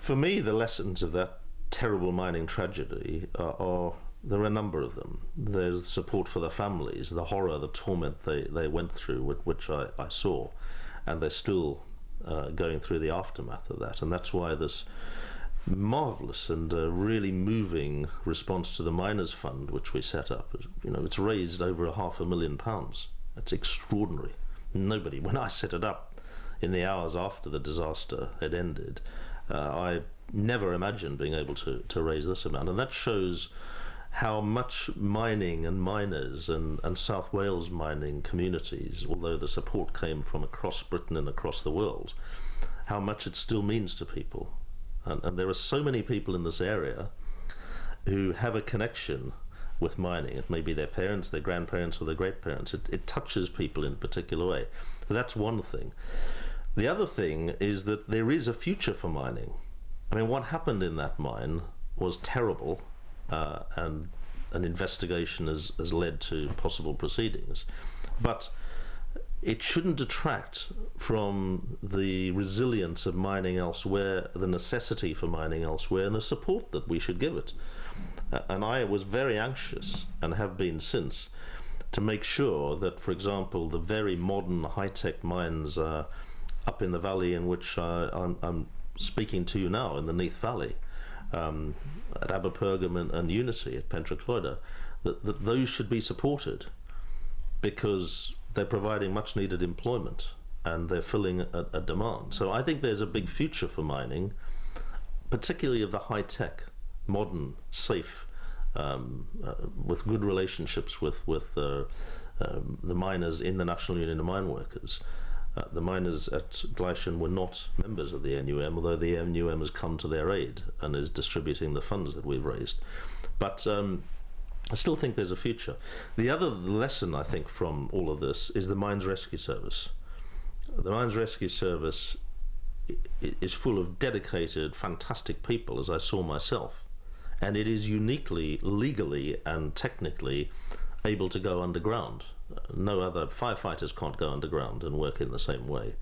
For me, the lessons of that terrible mining tragedy there are a number of them. There's support for the families, the horror, the torment they went through, which I saw, and they're still going through the aftermath of that. And that's why this marvelous and really moving response to the Miners' Fund, which we set up, it's raised over £500,000. That's extraordinary. Nobody, when I set it up in the hours after the disaster had ended, I never imagined being able to raise this amount. And that shows how much mining and miners and South Wales mining communities, although the support came from across Britain and across the world, how much it still means to people. And there are so many people in this area who have a connection with mining. It may be their parents, their grandparents, or their great-parents. It touches people in a particular way. So that's one thing. The other thing is that there is a future for mining. I mean, what happened in that mine was terrible, and an investigation has led to possible proceedings. But it shouldn't detract from the resilience of mining elsewhere, the necessity for mining elsewhere, and the support that we should give it. And I was very anxious, and have been since, to make sure that, for example, the very modern high-tech mines up in the valley in which I'm speaking to you now, in the Neath Valley, at Aberpergam and Unity at Pentracloida, that those should be supported, because they're providing much needed employment and they're filling a demand. So I think there's a big future for mining, particularly of the high-tech, modern, safe, with good relationships with the miners in the National Union of Mine Workers. The miners at Gleichen were not members of the NUM, although the NUM has come to their aid and is distributing the funds that we've raised. But I still think there's a future. The other lesson, I think, from all of this is the Mines Rescue Service. The Mines Rescue Service is full of dedicated, fantastic people, as I saw myself. And it is uniquely, legally and technically able to go underground. No other firefighters can't go underground and work in the same way,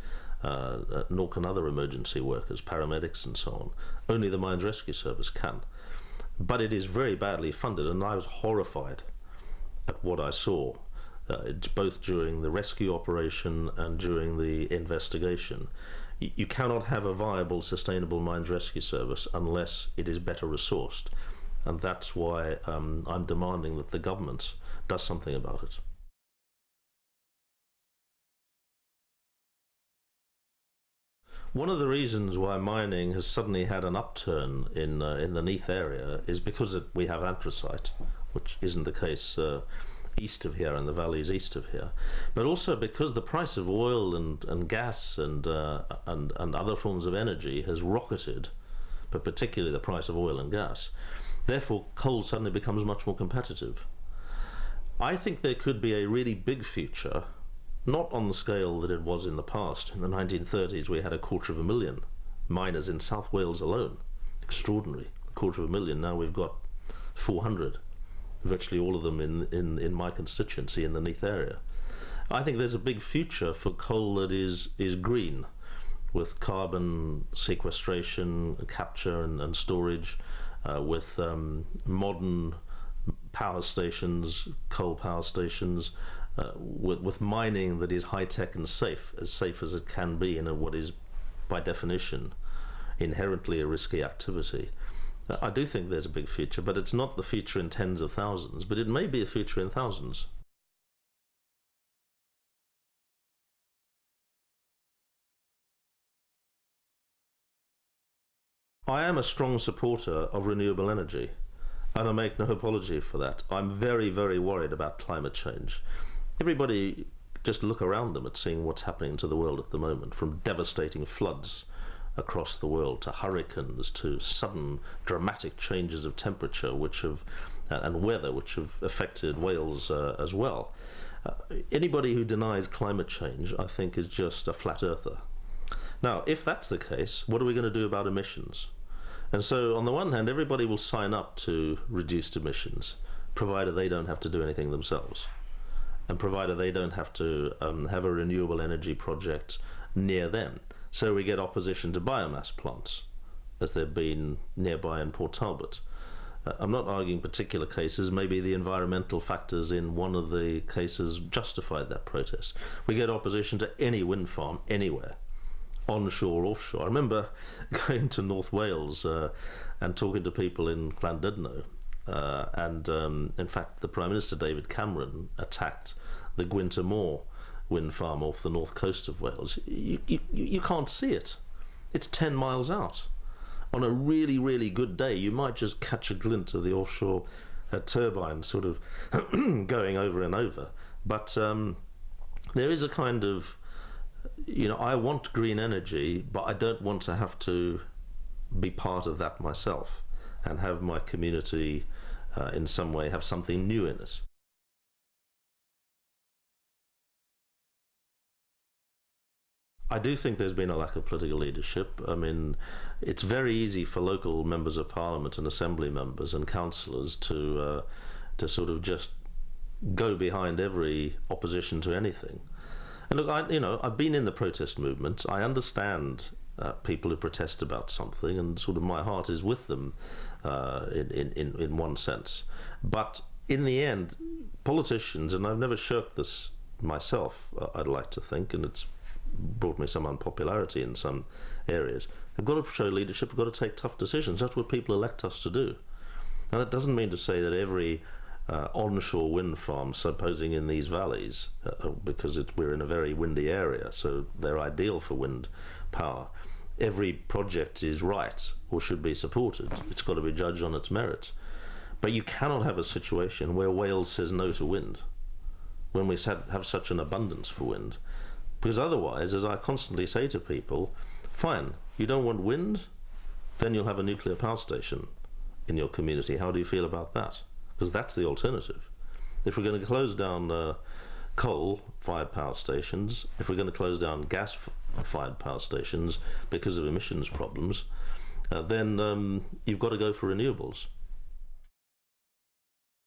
nor can other emergency workers, paramedics and so on. Only the Mines Rescue Service can. But it is very badly funded, and I was horrified at what I saw, both during the rescue operation and during the investigation. You cannot have a viable, sustainable Mines Rescue Service unless it is better resourced. And that's why I'm demanding that the government does something about it. One of the reasons why mining has suddenly had an upturn in the Neath area is because we have anthracite, which isn't the case east of here, in the valleys east of here, but also because the price of oil and gas and other forms of energy has rocketed, but particularly the price of oil and gas. Therefore, coal suddenly becomes much more competitive. I think there could be a really big future, not on the scale that it was in the past. In the 1930s, we had 250,000 miners in South Wales alone. Extraordinary, 250,000. Now we've got 400, virtually all of them in my constituency, in the Neath area. I think there's a big future for coal that is green, with carbon sequestration, capture and storage, with modern power stations, coal power stations, with mining that is high-tech and safe as it can be in what is, by definition, inherently a risky activity. I do think there's a big future, but it's not the future in tens of thousands, but it may be a future in thousands. I am a strong supporter of renewable energy, and I make no apology for that. I'm very, very worried about climate change. Everybody just look around them at seeing what's happening to the world at the moment, from devastating floods across the world to hurricanes to sudden dramatic changes of temperature and weather which have affected Wales as well. Anybody who denies climate change, I think, is just a flat earther. Now, if that's the case, what are we going to do about emissions? And so, on the one hand, everybody will sign up to reduced emissions, provided they don't have to do anything themselves, and provided they don't have to have a renewable energy project near them. So we get opposition to biomass plants. as there have been nearby in Port Talbot. I'm not arguing particular cases. Maybe the environmental factors in one of the cases justified that protest. We get opposition to any wind farm anywhere, onshore, offshore. I remember going to North Wales and talking to people in Llandudno, and in fact the Prime Minister David Cameron attacked the Gwynter Moor wind farm off the north coast of Wales. You can't see it. It's 10 miles out. On a really, really good day, you might just catch a glint of the offshore turbine sort of going over and over. But there is a kind of, I want green energy, but I don't want to have to be part of that myself and have my community in some way have something new in it. I do think there's been a lack of political leadership. I mean, it's very easy for local members of parliament and assembly members and councillors to sort of just go behind every opposition to anything. And look, I've been in the protest movement. I understand people who protest about something, and sort of my heart is with them in one sense. But in the end, politicians, and I've never shirked this myself, I'd like to think, and it's brought me some unpopularity in some areas, have got to show leadership, have got to take tough decisions. That's what people elect us to do. Now, that doesn't mean to say that every onshore wind farm, supposing in these valleys, because we're in a very windy area, so they're ideal for wind power, every project is right or should be supported. It's got to be judged on its merits. But you cannot have a situation where Wales says no to wind, when we have such an abundance for wind. Because otherwise, as I constantly say to people, fine, you don't want wind, then you'll have a nuclear power station in your community. How do you feel about that? Because that's the alternative. If we're going to close down coal-fired power stations, if we're going to close down gas-fired power stations because of emissions problems, then you've got to go for renewables.